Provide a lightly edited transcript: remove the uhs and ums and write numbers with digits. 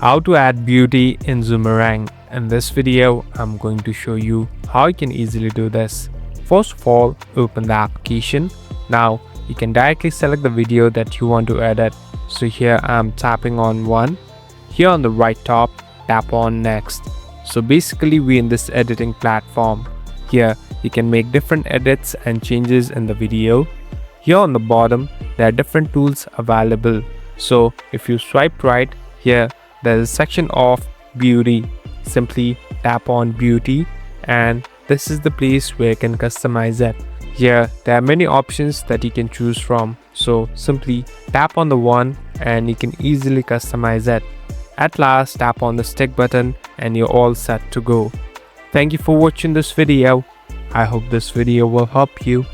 How to add beauty in Zoomerang. In this video, I'm going to show you how you can easily do this. First of all, open the application. Now, you can directly select the video that you want to edit. So here I'm tapping on one. Here on the right top, tap on next. So basically we're in this editing platform. Here, you can make different edits and changes in the video. Here on the bottom, there are different tools available. So if you swipe right, here there is a section of beauty. Simply tap on beauty and this is the place where you can customize it. Here there are many options that you can choose from. So simply tap on the one and you can easily customize it. At last, tap on the stick button and you're all set to go. Thank you for watching this video. I hope this video will help you.